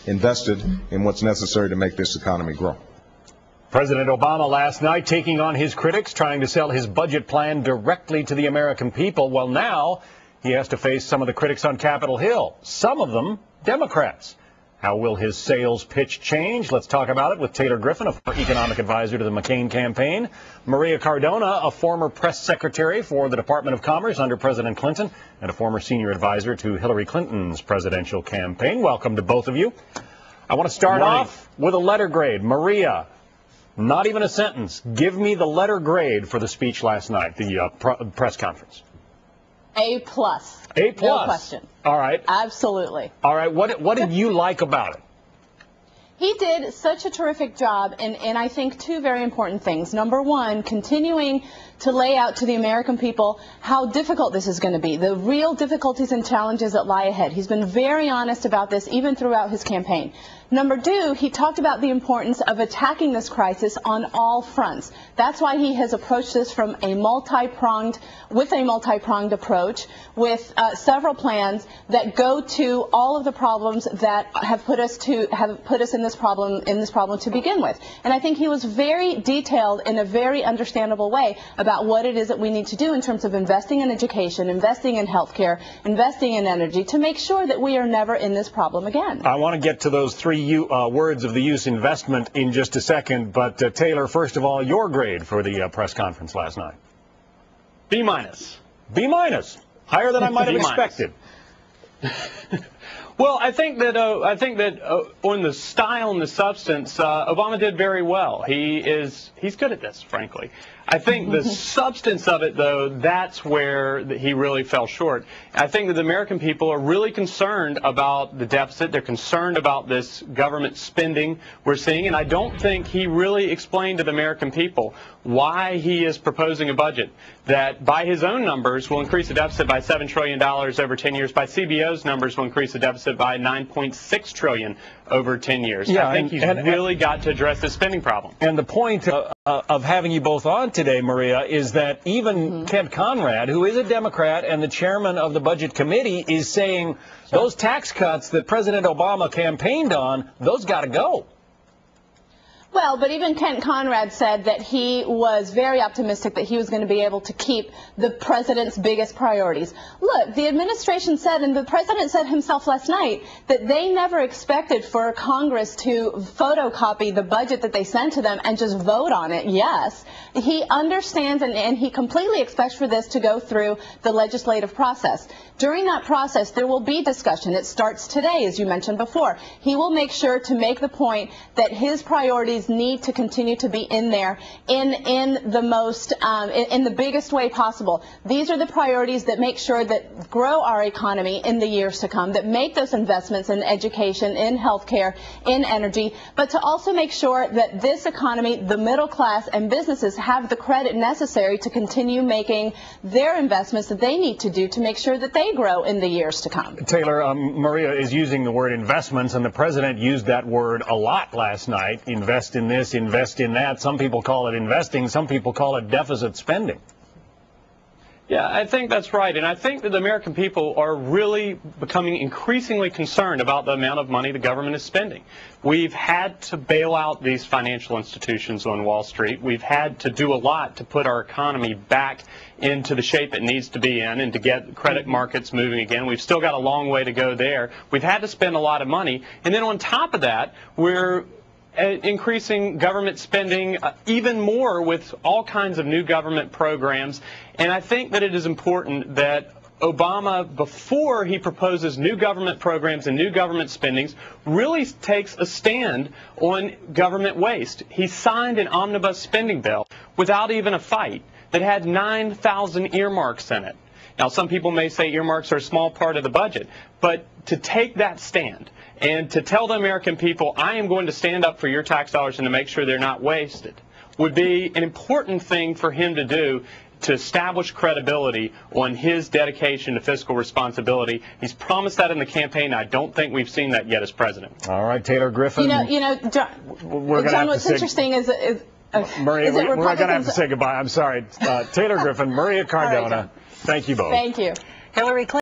invested in what's necessary to make this economy grow. President Obama last night taking on his critics, trying to sell his budget plan directly to the American people. Well, now he has to face some of the critics on Capitol Hill, some of them Democrats. How will his sales pitch change? Let's talk about it with Taylor Griffin, a former economic advisor to the McCain campaign, Maria Cardona, a former press secretary for the Department of Commerce under President Clinton, and a former senior advisor to Hillary Clinton's presidential campaign. Welcome to both of you. I want to start off with a letter grade. Maria, not even a sentence. Give me the letter grade for the speech last night, the press conference. A plus. A plus. No question. All right. Absolutely. All right. What did you like about it? He did such a terrific job, and I think two very important things. Number one, continuing to lay out to the American people how difficult this is going to be, the real difficulties and challenges that lie ahead. He's been very honest about this even throughout his campaign. Number two, he talked about the importance of attacking this crisis on all fronts. That's why he has approached this from a multi-pronged approach with several plans that go to all of the problems that have put us in this problem to begin with. And I think he was very detailed in a very understandable way about what it is that we need to do in terms of investing in education, investing in healthcare, investing in energy to make sure that we are never in this problem again. I want to get to those three words of the use, investment, in just a second. But Taylor, first of all, your grade for the press conference last night. B minus. B minus. Higher than I might have expected. Well, I think that on the style and the substance, Obama did very well. He's good at this, frankly. I think the substance of it, though, that's where he really fell short. I think that the American people are really concerned about the deficit. They're concerned about this government spending we're seeing, and I don't think he really explained to the American people why he is proposing a budget that, by his own numbers, will increase the deficit by $7 trillion over 10 years. By CBO's numbers, will increase the deficit by $9.6 trillion over 10 years. Yeah, I think he's really got to address this spending problem. And the point of having you both on today, Maria, is that even Kent Conrad, who is a Democrat and the chairman of the Budget Committee, is saying those tax cuts that President Obama campaigned on, those got to go. Well, but even Kent Conrad said that he was very optimistic that he was going to be able to keep the president's biggest priorities. Look, the administration said, and the president said himself last night, that they never expected for Congress to photocopy the budget that they sent to them and just vote on it. Yes, he understands and he completely expects for this to go through the legislative process. During that process, there will be discussion. It starts today, as you mentioned before. He will make sure to make the point that his priorities need to continue to be in there in the biggest way possible. These are the priorities that make sure that grow our economy in the years to come, that make those investments in education, in healthcare, in energy, but to also make sure that this economy, the middle class and businesses have the credit necessary to continue making their investments that they need to do to make sure that they grow in the years to come. Taylor, Maria is using the word investments, and the president used that word a lot last night. Invest in this, invest in that. Some people call it investing. Some people call it deficit spending. Yeah, I think that's right. And I think that the American people are really becoming increasingly concerned about the amount of money the government is spending. We've had to bail out these financial institutions on Wall Street. We've had to do a lot to put our economy back into the shape it needs to be in and to get credit markets moving again. We've still got a long way to go there. We've had to spend a lot of money. And then on top of that, we're increasing government spending even more with all kinds of new government programs. And I think that it is important that Obama, before he proposes new government programs and new government spendings, really takes a stand on government waste. He signed an omnibus spending bill without even a fight that had 9,000 earmarks in it. Now, some people may say earmarks are a small part of the budget, but to take that stand and to tell the American people, I am going to stand up for your tax dollars and to make sure they're not wasted, would be an important thing for him to do to establish credibility on his dedication to fiscal responsibility. He's promised that in the campaign. I don't think we've seen that yet as president. All right, Taylor Griffin. John, what's interesting is Maria, we're going to have to say goodbye. I'm sorry. Taylor Griffin, Maria Cardona, right, thank you both. Thank you. Hillary Clinton.